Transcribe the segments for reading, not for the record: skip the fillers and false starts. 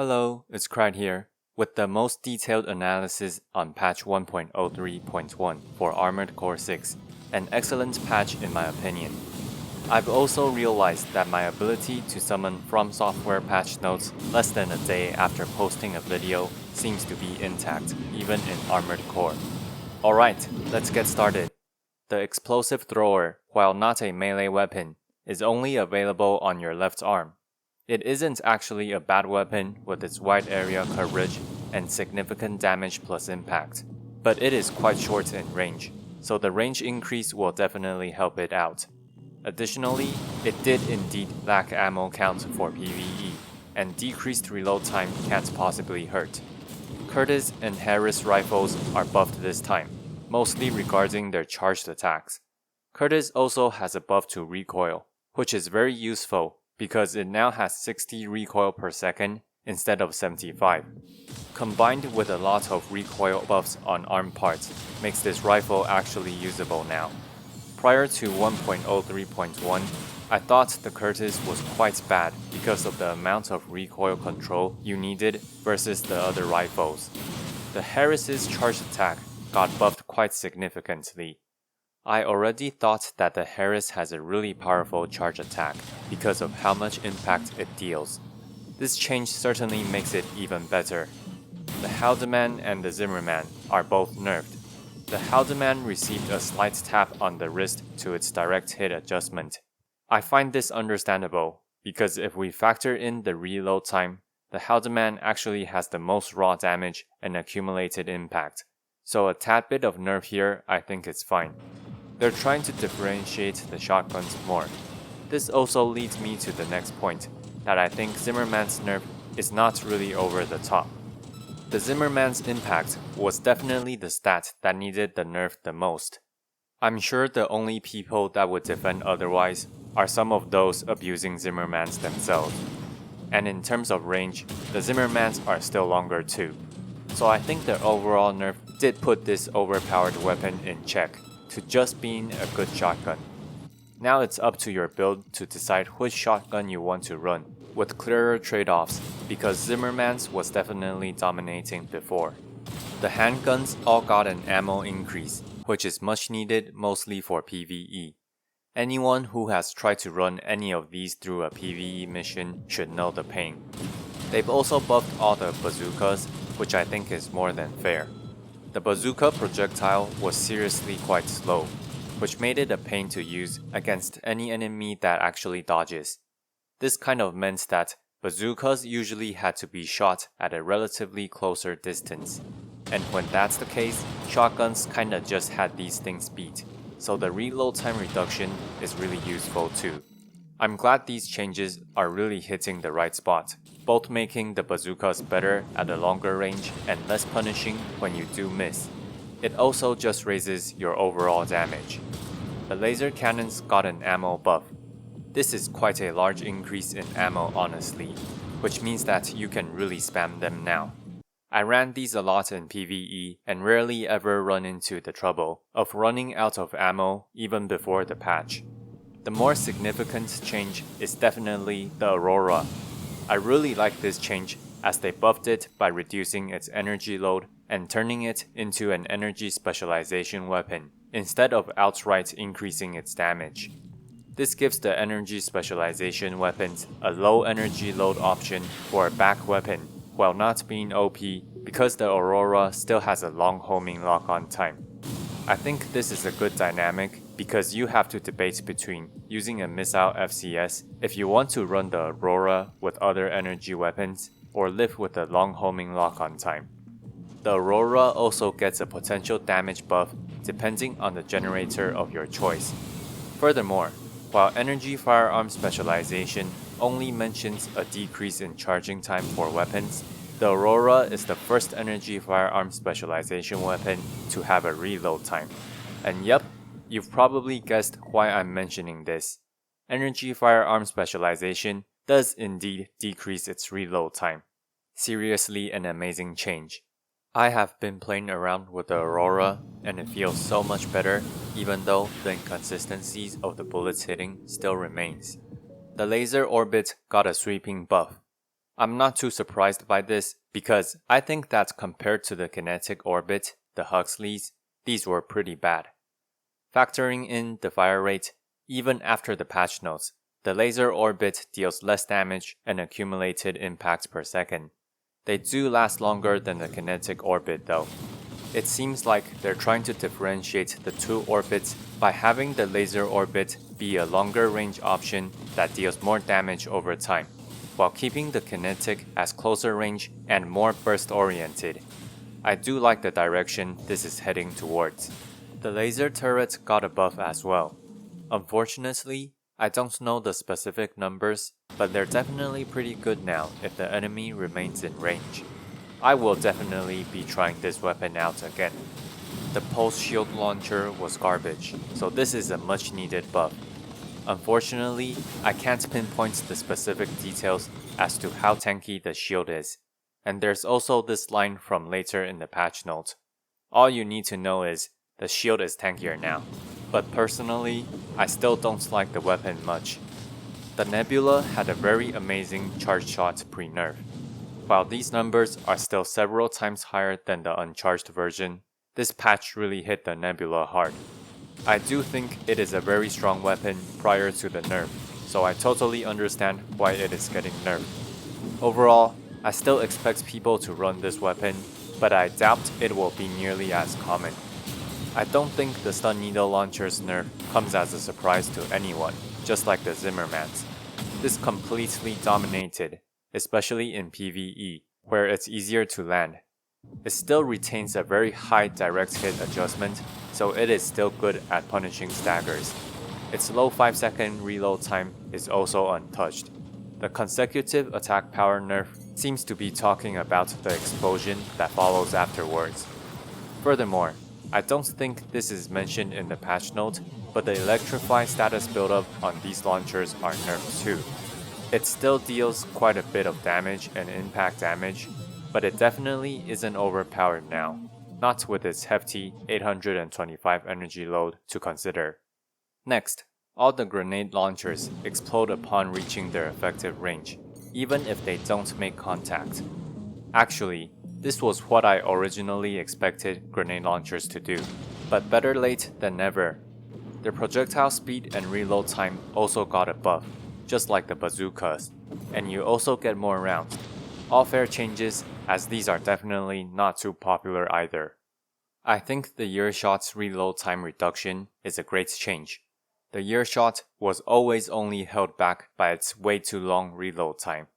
Hello, it's Cried here, with the most detailed analysis on patch 1.03.1 for Armored Core 6, an excellent patch in my opinion. I've also realized that my ability to summon From Software patch notes less than a day after posting a video seems to be intact, even in Armored Core. Alright, let's get started. The Explosive Thrower, while not a melee weapon, is only available on your left arm. It isn't actually a bad weapon with its wide area coverage and significant damage plus impact, but it is quite short in range, so the range increase will definitely help it out. Additionally, it did indeed lack ammo count for PvE, and decreased reload time can't possibly hurt. Curtis and Harris rifles are buffed this time, mostly regarding their charged attacks. Curtis also has a buff to recoil, which is very useful because it now has 60 recoil per second instead of 75. Combined with a lot of recoil buffs on arm parts makes this rifle actually usable now. Prior to 1.03.1, I thought the Curtis was quite bad because of the amount of recoil control you needed versus the other rifles. The Harris's charge attack got buffed quite significantly. I already thought that the Harris has a really powerful charge attack because of how much impact it deals. This change certainly makes it even better. The Haldeman and the Zimmerman are both nerfed. The Haldeman received a slight tap on the wrist to its direct hit adjustment. I find this understandable, because if we factor in the reload time, the Haldeman actually has the most raw damage and accumulated impact, so a tad bit of nerf here I think is fine. They're trying to differentiate the shotguns more. This also leads me to the next point, that I think Zimmerman's nerf is not really over the top. The Zimmerman's impact was definitely the stat that needed the nerf the most. I'm sure the only people that would defend otherwise are some of those abusing Zimmermans themselves. And in terms of range, the Zimmermans are still longer too. So I think the overall nerf did put this overpowered weapon in check to just being a good shotgun. Now it's up to your build to decide which shotgun you want to run, with clearer trade-offs, because Zimmerman's was definitely dominating before. The handguns all got an ammo increase, which is much needed mostly for PvE. Anyone who has tried to run any of these through a PvE mission should know the pain. They've also buffed all the bazookas, which I think is more than fair. The bazooka projectile was seriously quite slow, which made it a pain to use against any enemy that actually dodges. This kind of meant that bazookas usually had to be shot at a relatively closer distance, and when that's the case, shotguns kinda just had these things beat, so the reload time reduction is really useful too. I'm glad these changes are really hitting the right spot, both making the bazookas better at a longer range and less punishing when you do miss. It also just raises your overall damage. The laser cannons got an ammo buff. This is quite a large increase in ammo honestly, which means that you can really spam them now. I ran these a lot in PvE and rarely ever run into the trouble of running out of ammo even before the patch. The more significant change is definitely the Aurora. I really like this change as they buffed it by reducing its energy load and turning it into an energy specialization weapon instead of outright increasing its damage. This gives the energy specialization weapons a low energy load option for a back weapon while not being OP because the Aurora still has a long homing lock-on time. I think this is a good dynamic because you have to debate between using a missile FCS if you want to run the Aurora with other energy weapons or live with a long homing lock-on time. The Aurora also gets a potential damage buff depending on the generator of your choice. Furthermore, while energy firearm specialization only mentions a decrease in charging time for weapons, the Aurora is the first energy firearm specialization weapon to have a reload time. And yep, you've probably guessed why I'm mentioning this. Energy firearm specialization does indeed decrease its reload time. Seriously an amazing change. I have been playing around with the Aurora and it feels so much better even though the inconsistencies of the bullets hitting still remains. The laser orbit got a sweeping buff. I'm not too surprised by this because I think that compared to the kinetic orbit, the Huxleys, these were pretty bad. Factoring in the fire rate, even after the patch notes, the laser orbit deals less damage and accumulated impacts per second. They do last longer than the kinetic orbit though. It seems like they're trying to differentiate the two orbits by having the laser orbit be a longer range option that deals more damage over time, while keeping the kinetic as closer range and more burst oriented. I do like the direction this is heading towards. The laser turret got a buff as well. Unfortunately, I don't know the specific numbers, but they're definitely pretty good now if the enemy remains in range. I will definitely be trying this weapon out again. The pulse shield launcher was garbage, so this is a much needed buff. Unfortunately, I can't pinpoint the specific details as to how tanky the shield is, and there's also this line from later in the patch note. All you need to know is, the shield is tankier now, but personally, I still don't like the weapon much. The Nebula had a very amazing charge shot pre-nerf. While these numbers are still several times higher than the uncharged version, this patch really hit the Nebula hard. I do think it is a very strong weapon prior to the nerf, so I totally understand why it is getting nerfed. Overall, I still expect people to run this weapon, but I doubt it will be nearly as common. I don't think the stun needle launcher's nerf comes as a surprise to anyone, just like the Zimmerman's. This completely dominated, especially in PvE, where it's easier to land. It still retains a very high direct hit adjustment, so it is still good at punishing staggers. Its low 5-second reload time is also untouched. The consecutive attack power nerf seems to be talking about the explosion that follows afterwards. Furthermore, I don't think this is mentioned in the patch note, but the electrify status buildup on these launchers are nerfed too. It still deals quite a bit of damage and impact damage, but it definitely isn't overpowered now, not with its hefty 825 energy load to consider. Next, all the grenade launchers explode upon reaching their effective range, even if they don't make contact. Actually, this was what I originally expected grenade launchers to do, but better late than never. Their projectile speed and reload time also got a buff, just like the bazookas, and you also get more rounds. All fair changes, as these are definitely not too popular either. I think the Earshot's reload time reduction is a great change. The Earshot was always only held back by its way too long reload time.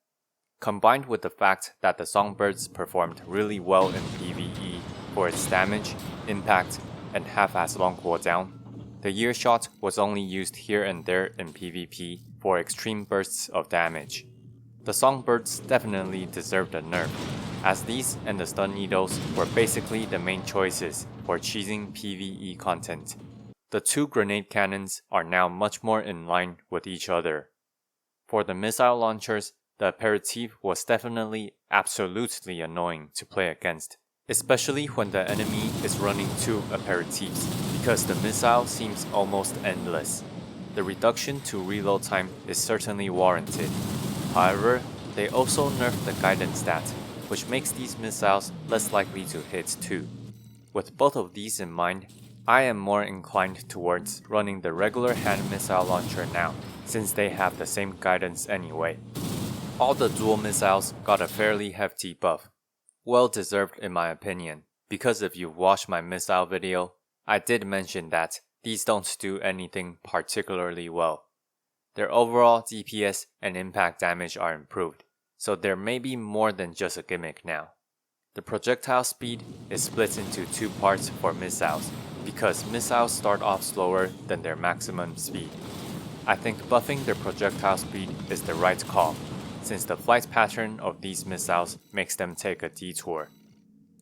Combined with the fact that the Songbirds performed really well in PvE for its damage, impact, and half as long cooldown, the Earshot was only used here and there in PvP for extreme bursts of damage. The Songbirds definitely deserved a nerf, as these and the stun needles were basically the main choices for cheesing PvE content. The two grenade cannons are now much more in line with each other. For the missile launchers, the aperitif was definitely absolutely annoying to play against, especially when the enemy is running two aperitifs, because the missile seems almost endless. The reduction to reload time is certainly warranted. However, they also nerfed the guidance stat, which makes these missiles less likely to hit too. With both of these in mind, I am more inclined towards running the regular hand missile launcher now, since they have the same guidance anyway. All the dual missiles got a fairly hefty buff. Well deserved in my opinion, because if you've watched my missile video, I did mention that these don't do anything particularly well. Their overall DPS and impact damage are improved, so there may be more than just a gimmick now. The projectile speed is split into two parts for missiles, because missiles start off slower than their maximum speed. I think buffing their projectile speed is the right call, since the flight pattern of these missiles makes them take a detour.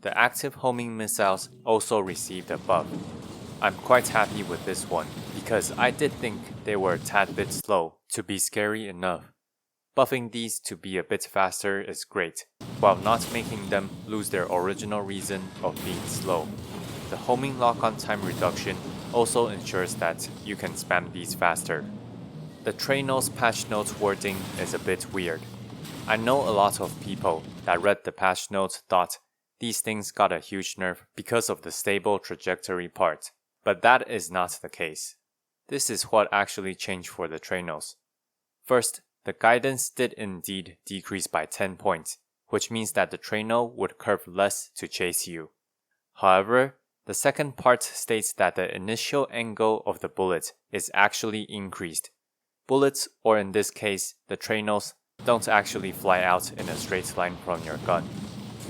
The active homing missiles also received a buff. I'm quite happy with this one, because I did think they were a tad bit slow to be scary enough. Buffing these to be a bit faster is great, while not making them lose their original reason of being slow. The homing lock-on time reduction also ensures that you can spam these faster. The Trainose patch notes wording is a bit weird. I know a lot of people that read the patch notes thought these things got a huge nerf because of the stable trajectory part, but that is not the case. This is what actually changed for the trainers. First, the guidance did indeed decrease by 10 points, which means that the trainer would curve less to chase you. However, the second part states that the initial angle of the bullet is actually increased. Bullets, or in this case, the trainers, don't actually fly out in a straight line from your gun.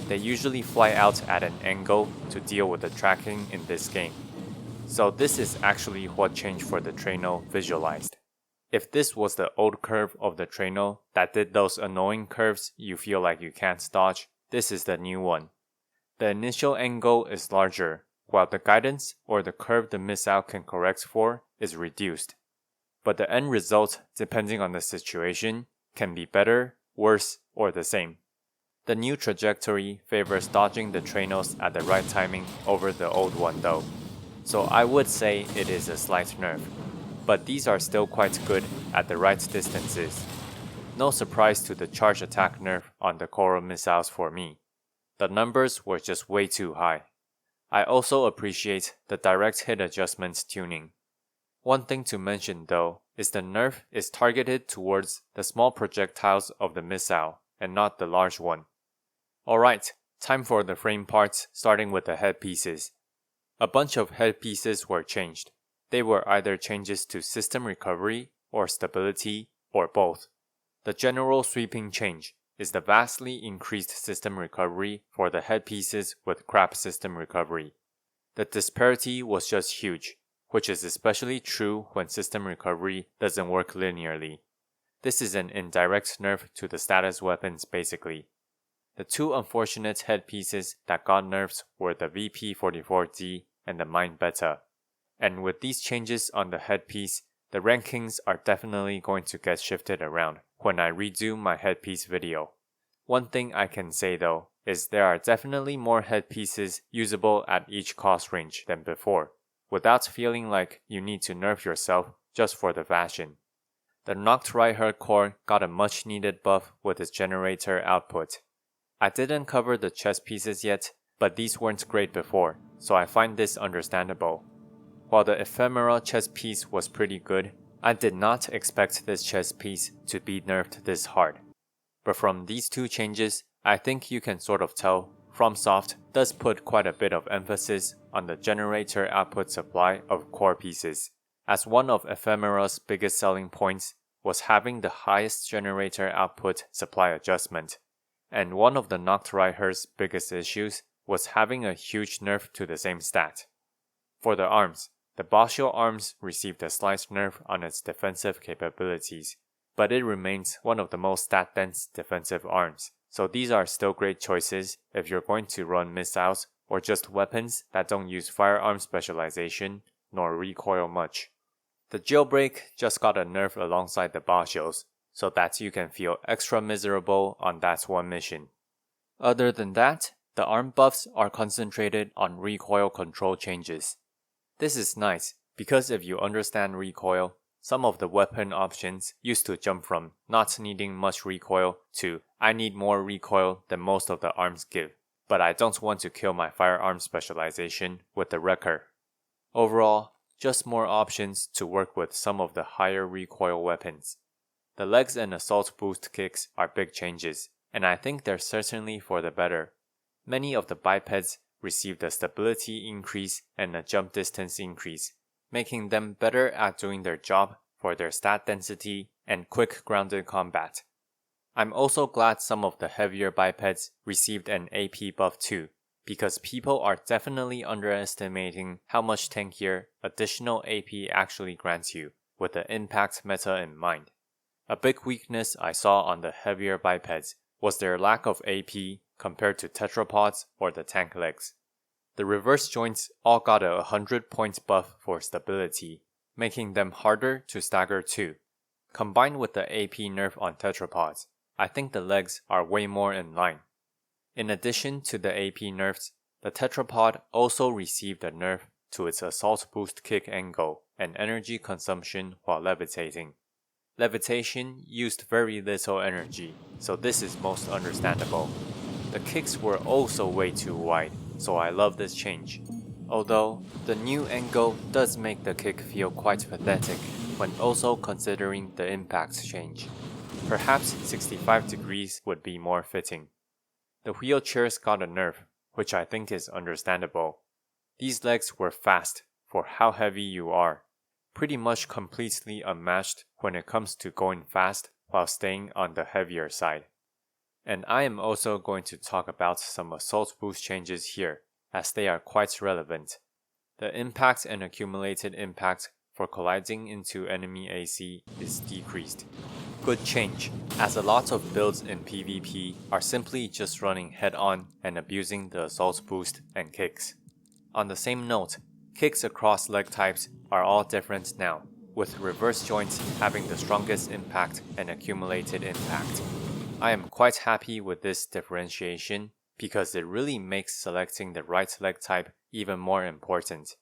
They usually fly out at an angle to deal with the tracking in this game. So this is actually what changed for the trainer visualized. If this was the old curve of the trainer that did those annoying curves you feel like you can't dodge, this is the new one. The initial angle is larger, while the guidance or the curve the missile can correct for is reduced. But the end result, depending on the situation, can be better, worse, or the same. The new trajectory favors dodging the trainers at the right timing over the old one though, so I would say it is a slight nerf, but these are still quite good at the right distances. No surprise to the charge attack nerf on the Coral missiles for me. The numbers were just way too high. I also appreciate the direct hit adjustments tuning. One thing to mention though is the nerf is targeted towards the small projectiles of the missile and not the large one. Alright, time for the frame parts, starting with the headpieces. A bunch of headpieces were changed. They were either changes to system recovery or stability or both. The general sweeping change is the vastly increased system recovery for the headpieces with crap system recovery. The disparity was just huge, which is especially true when system recovery doesn't work linearly. This is an indirect nerf to the status weapons basically. The two unfortunate headpieces that got nerfs were the VP-44D and the Mine Beta. And with these changes on the headpiece, the rankings are definitely going to get shifted around when I redo my headpiece video. One thing I can say though is there are definitely more headpieces usable at each cost range than before, without feeling like you need to nerf yourself just for the fashion. The knocked right hardcore got a much needed buff with its generator output. I didn't cover the chest pieces yet, but these weren't great before, so I find this understandable. While the ephemera chest piece was pretty good, I did not expect this chest piece to be nerfed this hard. But from these two changes, I think you can sort of tell FromSoft does put quite a bit of emphasis on the generator output supply of core pieces, as one of ephemera's biggest selling points was having the highest generator output supply adjustment. And one of the knocked Rider's biggest issues was having a huge nerf to the same stat. For the arms, the Boschio arms received a slight nerf on its defensive capabilities, but it remains one of the most stat-dense defensive arms, so these are still great choices if you're going to run missiles or just weapons that don't use firearm specialization nor recoil much. The jailbreak just got a nerf alongside the Boschios, so that you can feel extra miserable on that one mission. Other than that, the arm buffs are concentrated on recoil control changes. This is nice, because if you understand recoil, some of the weapon options used to jump from not needing much recoil to I need more recoil than most of the arms give, but I don't want to kill my firearm specialization with the wrecker. Overall, just more options to work with some of the higher recoil weapons. The legs and assault boost kicks are big changes, and I think they're certainly for the better. Many of the bipeds received a stability increase and a jump distance increase, making them better at doing their job for their stat density and quick grounded combat. I'm also glad some of the heavier bipeds received an AP buff too, because people are definitely underestimating how much tankier additional AP actually grants you, with the impact meta in mind. A big weakness I saw on the heavier bipeds was their lack of AP compared to tetrapods or the tank legs. The reverse joints all got a 100 points buff for stability, making them harder to stagger too. Combined with the AP nerf on tetrapods, I think the legs are way more in line. In addition to the AP nerfs, the tetrapod also received a nerf to its assault boost kick angle and energy consumption while levitating. Levitation used very little energy, so this is most understandable. The kicks were also way too wide, so I love this change. Although, the new angle does make the kick feel quite pathetic when also considering the impact change. Perhaps 65 degrees would be more fitting. The wheelchairs got a nerf, which I think is understandable. These legs were fast for how heavy you are, pretty much completely unmatched when it comes to going fast while staying on the heavier side. And I am also going to talk about some assault boost changes here, as they are quite relevant. The impact and accumulated impact for colliding into enemy AC is decreased. Good change, as a lot of builds in PvP are simply just running head-on and abusing the assault boost and kicks. On the same note, kicks across leg types are all different now, with reverse joints having the strongest impact and accumulated impact. I am quite happy with this differentiation because it really makes selecting the right leg type even more important.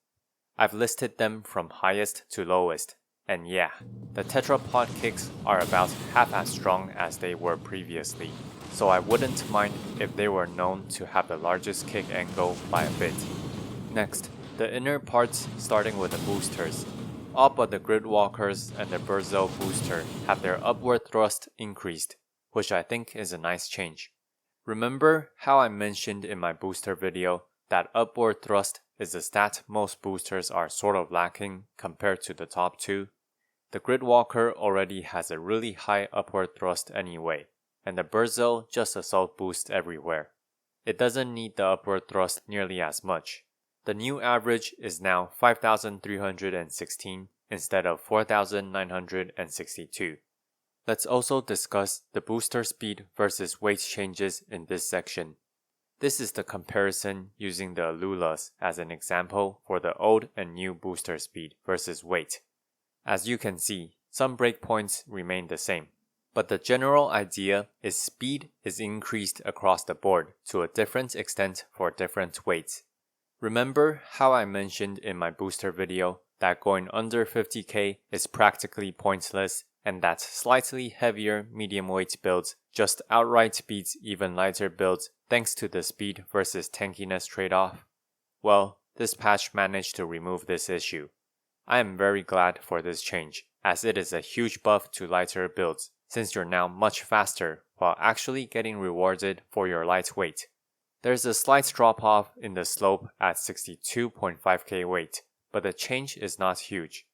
I've listed them from highest to lowest, and yeah, the tetrapod kicks are about half as strong as they were previously, so I wouldn't mind if they were known to have the largest kick angle by a bit. Next, the inner parts starting with the boosters. All but the Gridwalkers and the Burzo booster have their upward thrust increased, which I think is a nice change. Remember how I mentioned in my booster video that upward thrust is a stat most boosters are sort of lacking compared to the top two? The Gridwalker already has a really high upward thrust anyway, and the Burzo just assault boost everywhere. It doesn't need the upward thrust nearly as much. The new average is now 5,316 instead of 4,962. Let's also discuss the booster speed versus weight changes in this section. This is the comparison using the Alulas as an example for the old and new booster speed versus weight. As you can see, some breakpoints remain the same, but the general idea is speed is increased across the board to a different extent for different weights. Remember how I mentioned in my booster video that going under 50k is practically pointless and that slightly heavier medium weight builds just outright beats even lighter builds thanks to the speed versus tankiness trade-off? Well, this patch managed to remove this issue. I am very glad for this change, as it is a huge buff to lighter builds since you're now much faster while actually getting rewarded for your lightweight. There's a slight drop-off in the slope at 62.5k weight, but the change is not huge.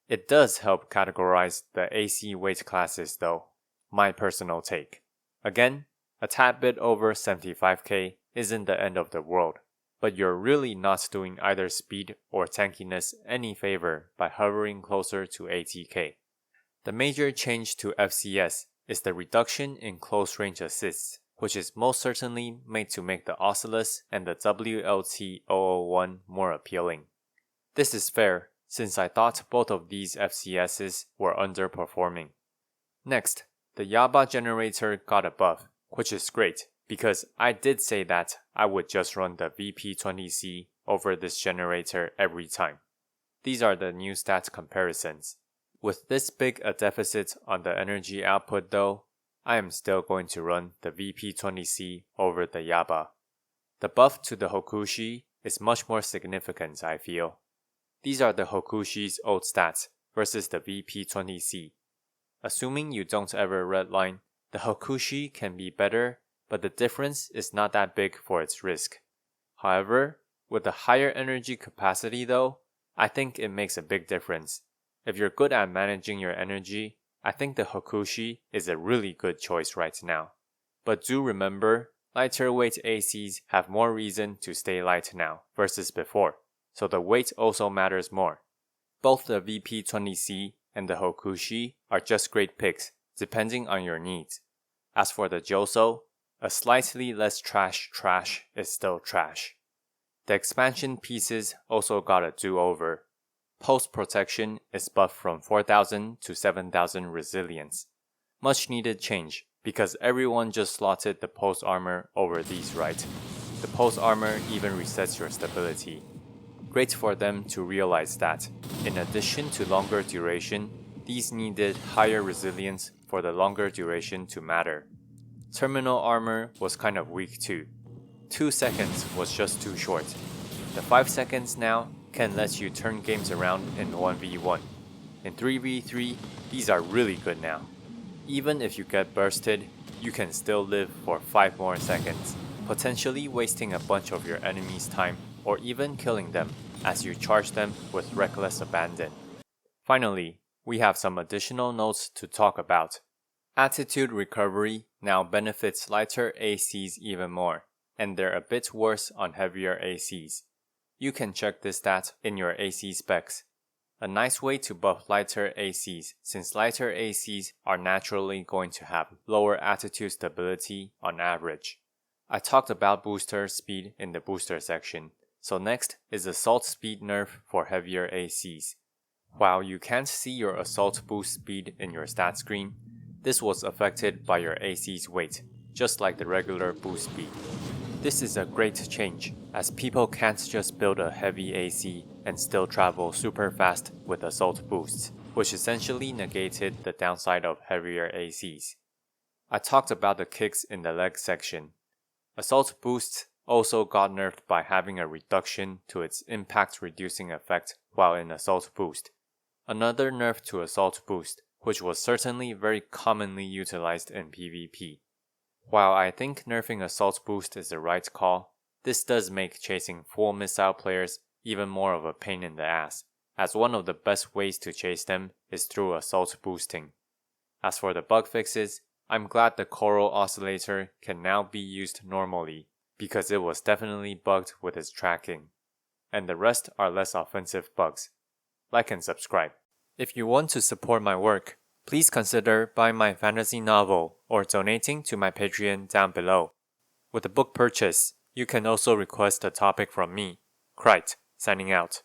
It does help categorize the AC weight classes though, my personal take. Again, a tad bit over 75k isn't the end of the world, but you're really not doing either speed or tankiness any favor by hovering closer to 80k. The major change to FCS is the reduction in close range assists, which is most certainly made to make the Oculus and the WLT-001 more appealing. This is fair, since I thought both of these FCSs were underperforming. Next, the Yaba generator got a buff, which is great, because I did say that I would just run the VP20C over this generator every time. These are the new stat comparisons. With this big a deficit on the energy output though, I am still going to run the VP20C over the Yaba. The buff to the Hokushi is much more significant, I feel. These are the Hokushi's old stats versus the VP20C. Assuming you don't ever redline, the Hokushi can be better, but the difference is not that big for its risk. However, with the higher energy capacity though, I think it makes a big difference. If you're good at managing your energy, I think the Hokushi is a really good choice right now. But do remember, lighter weight ACs have more reason to stay light now versus before, so the weight also matters more. Both the VP20C and the Hokushi are just great picks, depending on your needs. As for the Joso, a slightly less trash is still trash. The expansion pieces also got a do-over. Post protection is buffed from 4000 to 7000 resilience. Much needed change, because everyone just slotted the post armor over these right. The post armor even resets your stability. Great for them to realize that, in addition to longer duration, these needed higher resilience for the longer duration to matter. Terminal armor was kind of weak too. 2 seconds was just too short. The 5 seconds now can let you turn games around in 1v1. In 3v3, these are really good now. Even if you get bursted, you can still live for 5 more seconds, potentially wasting a bunch of your enemy's time or even killing them as you charge them with reckless abandon. Finally, we have some additional notes to talk about. Attitude recovery now benefits lighter ACs even more, and they're a bit worse on heavier ACs. You can check this stat in your AC specs. A nice way to buff lighter ACs, since lighter ACs are naturally going to have lower attitude stability on average. I talked about booster speed in the booster section, so next is assault speed nerf for heavier ACs. While you can't see your assault boost speed in your stat screen, this was affected by your AC's weight, just like the regular boost speed. This is a great change, as people can't just build a heavy AC and still travel super fast with assault boosts, which essentially negated the downside of heavier ACs. I talked about the kicks in the leg section. Assault boosts also got nerfed by having a reduction to its impact reducing effect while in assault boost. Another nerf to assault boost, which was certainly very commonly utilized in PvP. While I think nerfing assault boost is the right call, this does make chasing full missile players even more of a pain in the ass, as one of the best ways to chase them is through assault boosting. As for the bug fixes, I'm glad the coral oscillator can now be used normally, because it was definitely bugged with its tracking. And the rest are less offensive bugs. Like and subscribe. If you want to support my work, please consider buying my fantasy novel or donating to my Patreon down below. With the book purchase, you can also request a topic from me. Krite, signing out.